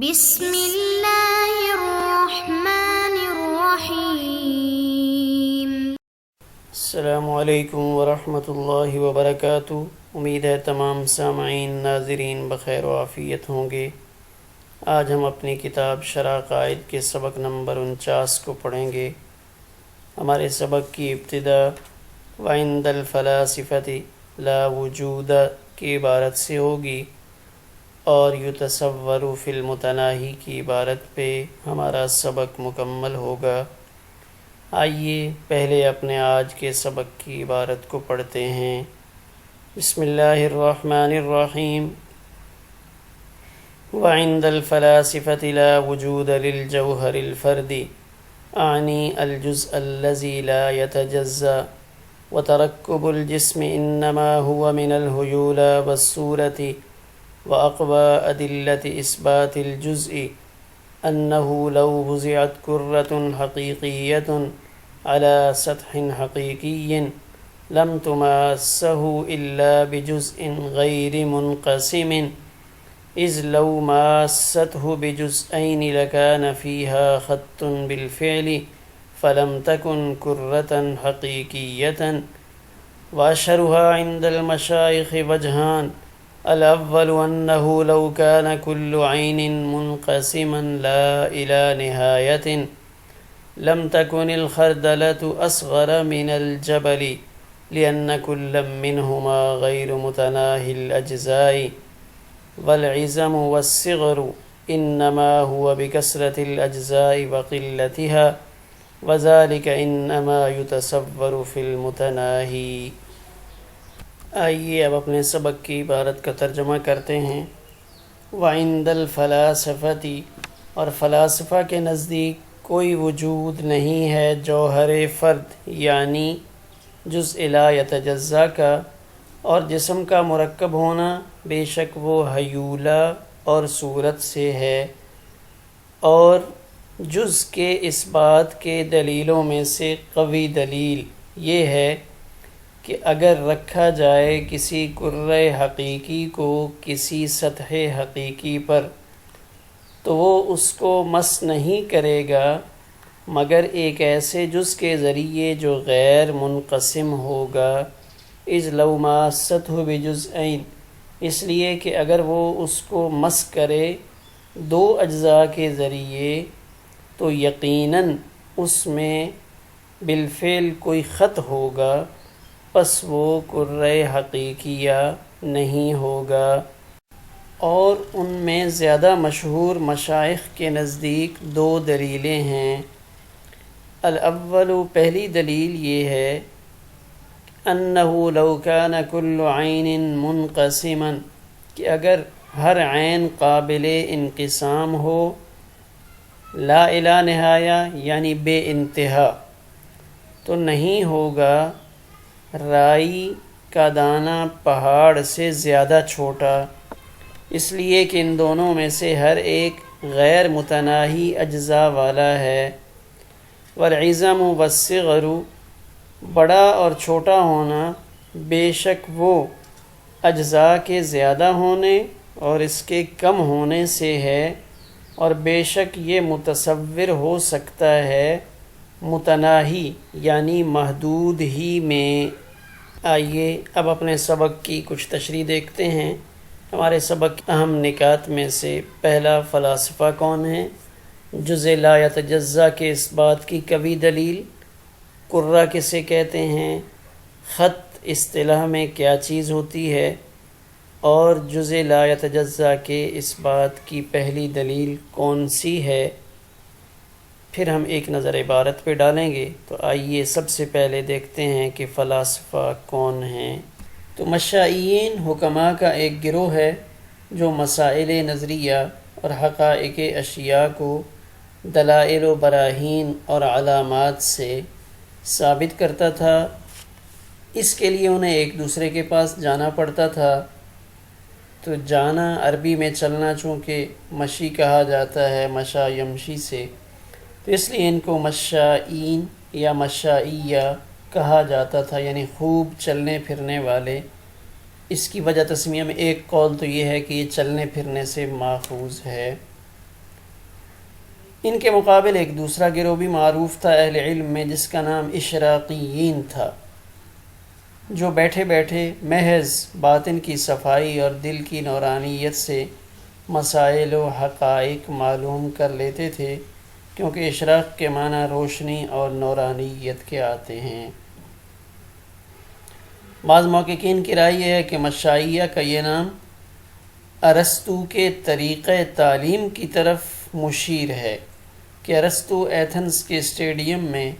بسم اللہ الرحمن الرحیم۔ السلام علیکم ورحمۃ اللہ وبرکاتہ۔ امید ہے تمام سامعین ناظرین بخیر و عافیت ہوں گے۔ آج ہم اپنی کتاب شرح عقائد کے سبق نمبر 49 کو پڑھیں گے۔ ہمارے سبق کی ابتدا وعند الفلاسفۃ لا وجود کی عبارت سے ہوگی اور یتصور فی المتناہی کی عبارت پہ ہمارا سبق مکمل ہوگا۔ آئیے پہلے اپنے آج کے سبق کی عبارت کو پڑھتے ہیں۔ بسم اللہ الرحمن الرحیم۔ وعند الفلاسفة لا وجود للجوہر الفرد اعنی الجزء الذي لا يتجزا وترکب الجسم انما هو من الهیولى والصورة وأقوى أدلة إثبات الجزء أنه لو وضعت كرة حقيقية على سطح حقيقي لم تماسه إلا بجزء غير منقسم، إذ لو ماسته بجزئين لكان فيها خط بالفعل فلم تكن كرة حقيقية۔ وأشهرها عند المشايخ وجهان: الأول أنه لو كان كل عين منقسما لا إلى نهاية لم تكن الخردلة أصغر من الجبل، لأن كل منهما غير متناهي الأجزاء، والعزم والصغر إنما هو بكثرة الأجزاء وقلتها، وذلك إنما يتصور في المتناهي۔ آئیے اب اپنے سبق کی عبارت کا ترجمہ کرتے ہیں۔ وعند الفلاسفۃ، اور فلاسفہ کے نزدیک کوئی وجود نہیں ہے جوہر فرد یعنی جزء لا یتجزا کا، اور جسم کا مرکب ہونا بے شک وہ ہیولہ اور صورت سے ہے، اور جز کے اس بات کے دلیلوں میں سے قوی دلیل یہ ہے کہ اگر رکھا جائے کسی کرۂ حقیقی کو کسی سطح حقیقی پر تو وہ اس کو مس نہیں کرے گا مگر ایک ایسے جز کے ذریعے جو غیر منقسم ہوگا، اذ لو ماسته بجزئین، اس لیے کہ اگر وہ اس کو مس کرے دو اجزاء کے ذریعے تو یقیناً اس میں بالفعل کوئی خط ہوگا، پس وہ کرۂ حقیقیہ نہیں ہوگا۔ اور ان میں زیادہ مشہور مشائخ کے نزدیک دو دلیلیں ہیں۔ الاول، پہلی دلیل یہ ہے انہ لو کان کل عین منقسما، کہ اگر ہر عین قابل انقسام ہو، لا الی نہایہ یعنی بے انتہا، تو نہیں ہوگا رائی کا دانہ پہاڑ سے زیادہ چھوٹا، اس لیے کہ ان دونوں میں سے ہر ایک غیر متناہی اجزاء والا ہے۔ والعظم والصغر، بڑا اور چھوٹا ہونا بے شک وہ اجزاء کے زیادہ ہونے اور اس کے کم ہونے سے ہے، اور بے شک یہ متصور ہو سکتا ہے متناہی یعنی محدود ہی میں۔ آئیے اب اپنے سبق کی کچھ تشریح دیکھتے ہیں۔ ہمارے سبق کی اہم نکات میں سے پہلا، فلاسفہ کون ہیں، جزء لا یتجزا کے اس بات کی قوی دلیل، کرہ کسے کہتے ہیں، خط اصطلاح میں کیا چیز ہوتی ہے، اور جزء لا یتجزا کے اس بات کی پہلی دلیل کون سی ہے۔ پھر ہم ایک نظر عبارت پہ ڈالیں گے۔ تو آئیے سب سے پہلے دیکھتے ہیں کہ فلاسفہ کون ہیں۔ تو مشائعین حکماء کا ایک گروہ ہے جو مسائل نظریہ اور حقائق اشیاء کو دلائل و براہین اور علامات سے ثابت کرتا تھا۔ اس کے لیے انہیں ایک دوسرے کے پاس جانا پڑتا تھا۔ تو جانا عربی میں چلنا چونکہ مشی کہا جاتا ہے، مشا یمشی سے، تو اس لیے ان کو مشائین یا مشائیہ کہا جاتا تھا، یعنی خوب چلنے پھرنے والے۔ اس کی وجہ تسمیہ میں ایک قول تو یہ ہے کہ یہ چلنے پھرنے سے ماخوذ ہے۔ ان کے مقابل ایک دوسرا گروہ بھی معروف تھا اہل علم میں، جس کا نام اشراقیین تھا، جو بیٹھے بیٹھے محض باطن کی صفائی اور دل کی نورانیت سے مسائل و حقائق معلوم کر لیتے تھے، کیونکہ اشراق کے معنی روشنی اور نورانیت کے آتے ہیں۔ بعض محققین کی رائے یہ ہے کہ مشائیہ کا یہ نام ارسطو کے طریقۂ تعلیم کی طرف مشیر ہے کہ ارسطو ایتھنز کے اسٹیڈیم میں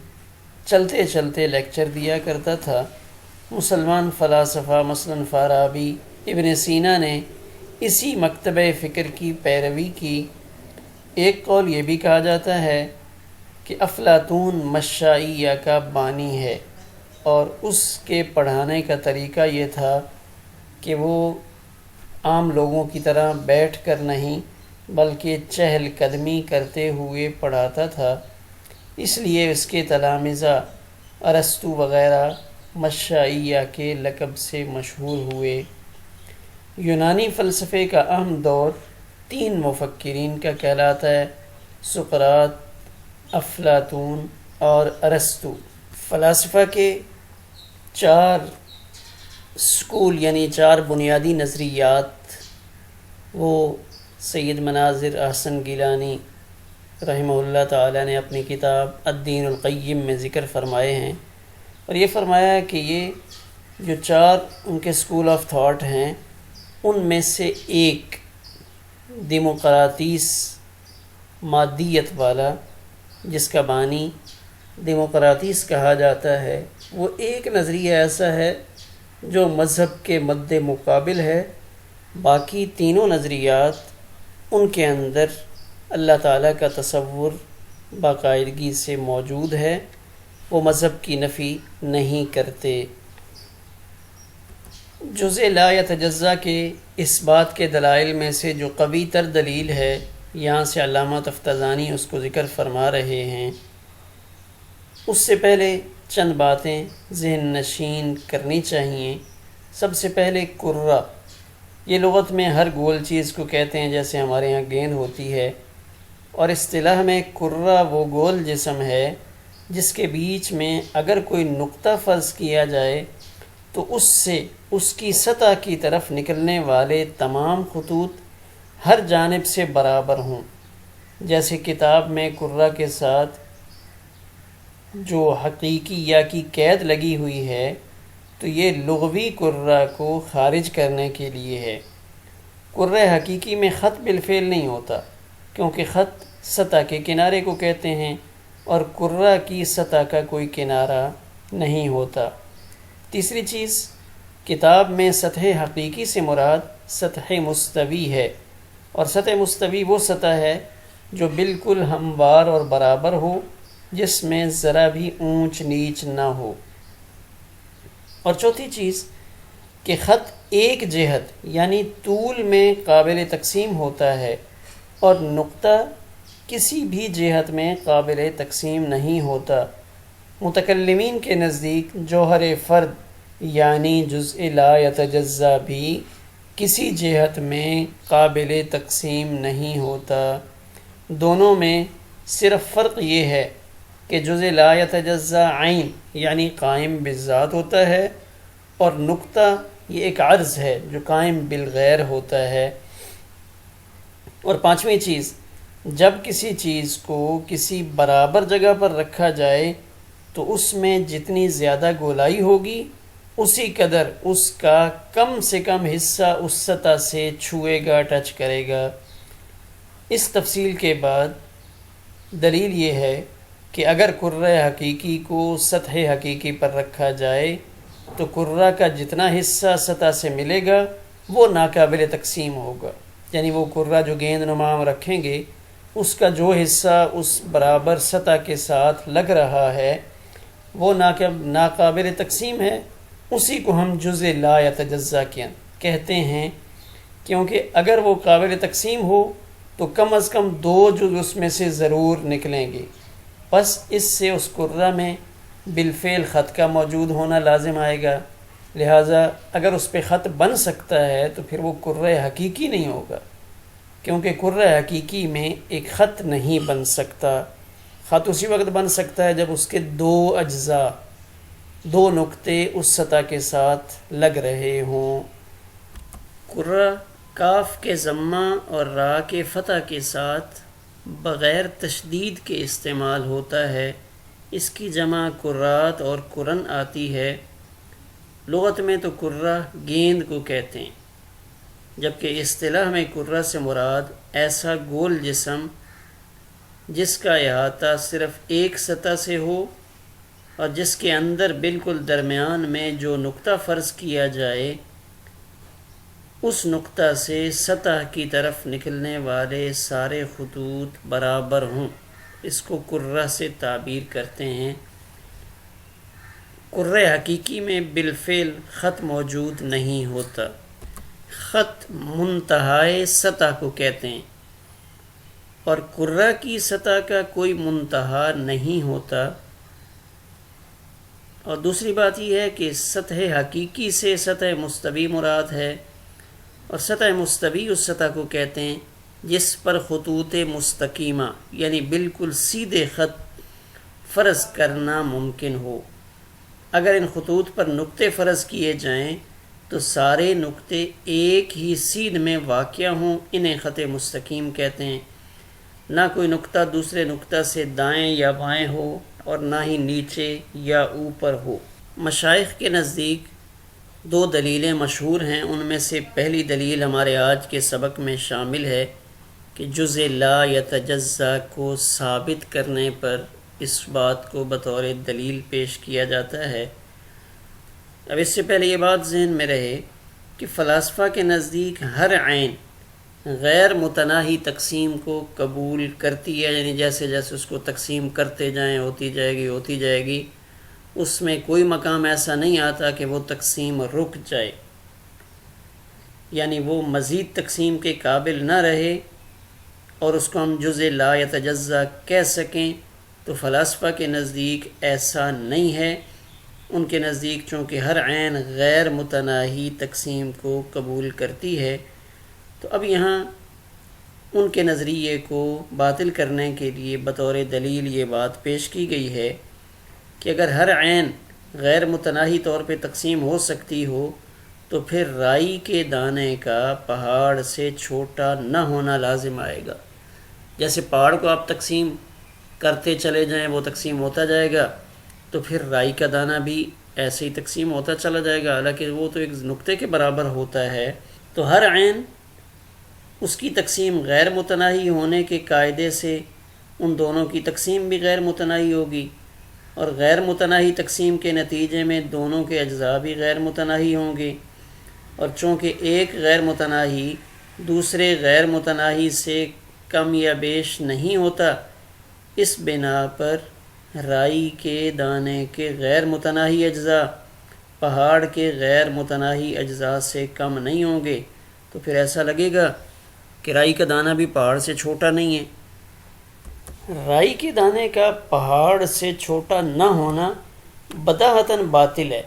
چلتے چلتے لیکچر دیا کرتا تھا۔ مسلمان فلاسفہ مثلاً فارابی، ابن سینا نے اسی مکتبہ فکر کی پیروی کی۔ ایک قول یہ بھی کہا جاتا ہے کہ افلاطون مشائیہ کا بانی ہے، اور اس کے پڑھانے کا طریقہ یہ تھا کہ وہ عام لوگوں کی طرح بیٹھ کر نہیں بلکہ چہل قدمی کرتے ہوئے پڑھاتا تھا، اس لیے اس کے تلامذہ ارسطو وغیرہ مشائیہ کے لقب سے مشہور ہوئے۔ یونانی فلسفے کا اہم دور 3 مفکرین کا کہلاتا ہے: سقراط، افلاطون اور ارسطو۔ فلاسفہ کے 4 اسکول یعنی 4 بنیادی نظریات وہ سید مناظر احسن گیلانی رحمہ اللہ تعالی نے اپنی کتاب الدین القیم میں ذکر فرمائے ہیں، اور یہ فرمایا ہے کہ یہ جو 4 ان کے اسکول آف تھاٹ ہیں، ان میں سے ایک دیموقراطیس مادیت والا، جس کا بانی دیموقراطیس کہا جاتا ہے، وہ ایک نظریہ ایسا ہے جو مذہب کے مد مقابل ہے۔ باقی تینوں نظریات ان کے اندر اللہ تعالیٰ کا تصور باقاعدگی سے موجود ہے، وہ مذہب کی نفی نہیں کرتے۔ جزء لا یتجزا کے اس بات کے دلائل میں سے جو قوی تر دلیل ہے، یہاں سے علامہ تفتزانی اس کو ذکر فرما رہے ہیں۔ اس سے پہلے چند باتیں ذہن نشین کرنی چاہیے۔ سب سے پہلے کرہ، یہ لغت میں ہر گول چیز کو کہتے ہیں جیسے ہمارے ہاں گیند ہوتی ہے، اور اصطلاح میں کرہ وہ گول جسم ہے جس کے بیچ میں اگر کوئی نقطہ فرض کیا جائے تو اس سے اس کی سطح کی طرف نکلنے والے تمام خطوط ہر جانب سے برابر ہوں۔ جیسے کتاب میں کرہ کے ساتھ جو حقیقی یا کی قید لگی ہوئی ہے، تو یہ لغوی کرہ کو خارج کرنے کے لیے ہے۔ کرہ حقیقی میں خط بالفعل نہیں ہوتا، کیونکہ خط سطح کے کنارے کو کہتے ہیں اور کرہ کی سطح کا کوئی کنارہ نہیں ہوتا۔ تیسری چیز، کتاب میں سطح حقیقی سے مراد سطح مستوی ہے، اور سطح مستوی وہ سطح ہے جو بالکل ہموار اور برابر ہو، جس میں ذرا بھی اونچ نیچ نہ ہو۔ اور چوتھی چیز کہ خط ایک جہت یعنی طول میں قابل تقسیم ہوتا ہے، اور نقطہ کسی بھی جہت میں قابل تقسیم نہیں ہوتا۔ متکلمین کے نزدیک جوہر فرد یعنی جزء لا یتجزا بھی کسی جہت میں قابل تقسیم نہیں ہوتا۔ دونوں میں صرف فرق یہ ہے کہ جزء لا یتجزا عین یعنی قائم بالذات ہوتا ہے، اور نقطہ یہ ایک عرض ہے جو قائم بالغیر ہوتا ہے۔ اور پانچویں چیز، جب کسی چیز کو کسی برابر جگہ پر رکھا جائے تو اس میں جتنی زیادہ گولائی ہوگی، اسی قدر اس کا کم سے کم حصہ اس سطح سے چھوئے گا، ٹچ کرے گا۔ اس تفصیل کے بعد دلیل یہ ہے کہ اگر کرہ حقیقی کو سطح حقیقی پر رکھا جائے تو کرہ کا جتنا حصہ سطح سے ملے گا وہ ناقابل تقسیم ہوگا، یعنی وہ کرہ جو گیند نما ہم رکھیں گے، اس کا جو حصہ اس برابر سطح کے ساتھ لگ رہا ہے وہ ناقابل تقسیم ہے، اسی کو ہم جزء لا یتجزا کہتے ہیں، کیونکہ اگر وہ قابل تقسیم ہو تو کم از کم 2 جز اس میں سے ضرور نکلیں گے، بس اس سے اس کرہ میں بالفعل خط کا موجود ہونا لازم آئے گا، لہٰذا اگر اس پہ خط بن سکتا ہے تو پھر وہ کرہ حقیقی نہیں ہوگا، کیونکہ کرہ حقیقی میں ایک خط نہیں بن سکتا۔ خط اسی وقت بن سکتا ہے جب اس کے دو اجزاء، دو نقطے اس سطح کے ساتھ لگ رہے ہوں۔ کرہ کاف کے ضمہ اور را کے فتح کے ساتھ بغیر تشدید کے استعمال ہوتا ہے۔ اس کی جمع کرات اور کرن آتی ہے۔ لغت میں تو کرہ گیند کو کہتے ہیں، جبکہ اصطلاح میں کرہ سے مراد ایسا گول جسم جس کا احاطہ صرف ایک سطح سے ہو اور جس کے اندر بالکل درمیان میں جو نقطہ فرض کیا جائے اس نقطہ سے سطح کی طرف نکلنے والے سارے خطوط برابر ہوں، اس کو کرہ سے تعبیر کرتے ہیں۔ کرہ حقیقی میں بالفعل خط موجود نہیں ہوتا۔ خط منتہائے سطح کو کہتے ہیں اور کرہ کی سطح کا کوئی منتہا نہیں ہوتا۔ اور دوسری بات یہ ہے کہ سطح حقیقی سے سطح مستوی مراد ہے، اور سطح مستوی اس سطح کو کہتے ہیں جس پر خطوط مستقیمہ یعنی بالکل سیدھے خط فرض کرنا ممکن ہو۔ اگر ان خطوط پر نقطے فرض کیے جائیں تو سارے نقطے ایک ہی سیدھ میں واقع ہوں، انہیں خط مستقیم کہتے ہیں۔ نہ کوئی نقطہ دوسرے نقطہ سے دائیں یا بائیں ہو اور نہ ہی نیچے یا اوپر ہو۔ مشائخ کے نزدیک دو دلیلیں مشہور ہیں، ان میں سے پہلی دلیل ہمارے آج کے سبق میں شامل ہے کہ جزء لا یتجزا کو ثابت کرنے پر اس بات کو بطور دلیل پیش کیا جاتا ہے۔ اب اس سے پہلے یہ بات ذہن میں رہے کہ فلاسفہ کے نزدیک ہر عین غیر متناہی تقسیم کو قبول کرتی ہے، یعنی جیسے جیسے اس کو تقسیم کرتے جائیں ہوتی جائے گی، اس میں کوئی مقام ایسا نہیں آتا کہ وہ تقسیم رک جائے، یعنی وہ مزید تقسیم کے قابل نہ رہے اور اس کو ہم جزء لا یتجزا کہہ سکیں۔ تو فلاسفہ کے نزدیک ایسا نہیں ہے۔ ان کے نزدیک چونکہ ہر عین غیر متناہی تقسیم کو قبول کرتی ہے، تو اب یہاں ان کے نظریے کو باطل کرنے کے لیے بطور دلیل یہ بات پیش کی گئی ہے کہ اگر ہر عین غیر متناہی طور پہ تقسیم ہو سکتی ہو تو پھر رائی کے دانے کا پہاڑ سے چھوٹا نہ ہونا لازم آئے گا۔ جیسے پہاڑ کو آپ تقسیم کرتے چلے جائیں وہ تقسیم ہوتا جائے گا، تو پھر رائی کا دانہ بھی ایسے ہی تقسیم ہوتا چلا جائے گا، حالانکہ وہ تو ایک نقطے کے برابر ہوتا ہے۔ تو ہر عین اس کی تقسیم غیر متناہی ہونے کے قاعدے سے ان دونوں کی تقسیم بھی غیر متناہی ہوگی، اور غیر متناہی تقسیم کے نتیجے میں دونوں کے اجزاء بھی غیر متناہی ہوں گے، اور چونکہ ایک غیر متناہی دوسرے غیر متناہی سے کم یا بیش نہیں ہوتا، اس بنا پر رائی کے دانے کے غیر متناہی اجزاء پہاڑ کے غیر متناہی اجزاء سے کم نہیں ہوں گے، تو پھر ایسا لگے گا کہ رائی کا دانہ بھی پہاڑ سے چھوٹا نہیں ہے۔ رائی کے دانے کا پہاڑ سے چھوٹا نہ ہونا بداہتاً باطل ہے۔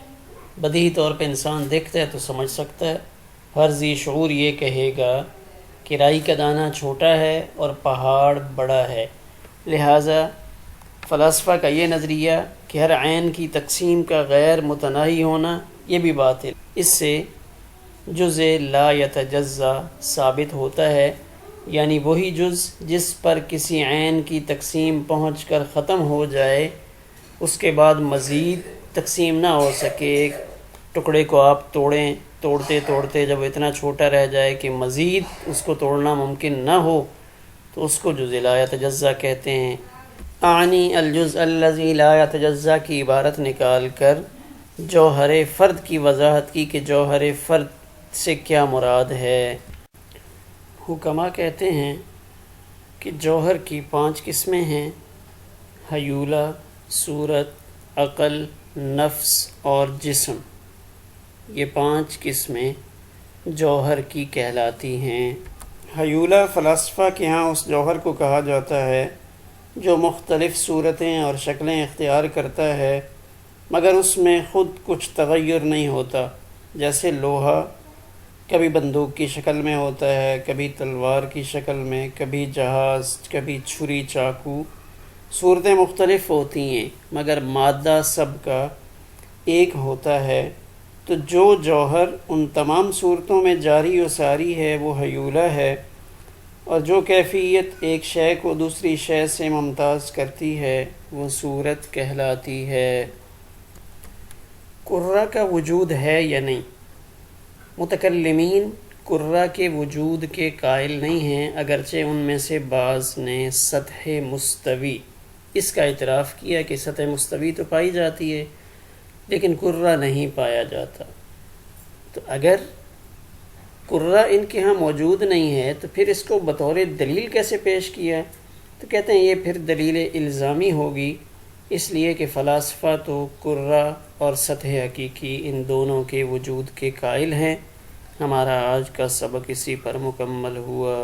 بدیہی طور پہ انسان دیکھتا ہے تو سمجھ سکتا ہے، ہر ذی شعور یہ کہے گا کہ رائی کا دانہ چھوٹا ہے اور پہاڑ بڑا ہے۔ لہٰذا فلاسفہ کا یہ نظریہ کہ ہر عین کی تقسیم کا غیر متناہی ہونا یہ بھی باطل، اس سے جزء لا یتجزا ثابت ہوتا ہے، یعنی وہی جز جس پر کسی عین کی تقسیم پہنچ کر ختم ہو جائے اس کے بعد مزید تقسیم نہ ہو سکے۔ ایک ٹکڑے کو آپ توڑتے جب اتنا چھوٹا رہ جائے کہ مزید اس کو توڑنا ممکن نہ ہو تو اس کو جزء لا یتجزا کہتے ہیں۔ اعنی الجزء الذی لا یتجزا کی عبارت نکال کر جوہر فرد کی وضاحت کی کہ جوہر فرد سے کیا مراد ہے۔ حکماء کہتے ہیں کہ جوہر کی 5 قسمیں ہیں: حیولہ، صورت، عقل، نفس اور جسم۔ یہ 5 قسمیں جوہر کی کہلاتی ہیں۔ حیولہ فلاسفہ کے ہاں اس جوہر کو کہا جاتا ہے جو مختلف صورتیں اور شکلیں اختیار کرتا ہے مگر اس میں خود کچھ تغیر نہیں ہوتا، جیسے لوہا کبھی بندوق کی شکل میں ہوتا ہے، کبھی تلوار کی شکل میں، کبھی جہاز، کبھی چھری چاقو۔ صورتیں مختلف ہوتی ہیں مگر مادہ سب کا ایک ہوتا ہے۔ تو جو جوہر ان تمام صورتوں میں جاری و ساری ہے وہ حیولہ ہے، اور جو کیفیت ایک شے کو دوسری شے سے ممتاز کرتی ہے وہ صورت کہلاتی ہے۔ قرہ کا وجود ہے یا نہیں؟ متکلمین قرہ کے وجود کے قائل نہیں ہیں، اگرچہ ان میں سے بعض نے سطح مستوی اس کا اعتراف کیا کہ سطح مستوی تو پائی جاتی ہے لیکن قرہ نہیں پایا جاتا۔ تو اگر قرہ ان کے ہاں موجود نہیں ہے تو پھر اس کو بطور دلیل کیسے پیش کیا ہے؟ تو کہتے ہیں یہ پھر دلیل الزامی ہوگی، اس لیے کہ فلاسفہ تو قرہ اور سطح حقیقی ان دونوں کے وجود کے قائل ہیں۔ ہمارا آج کا سبق اسی پر مکمل ہوا۔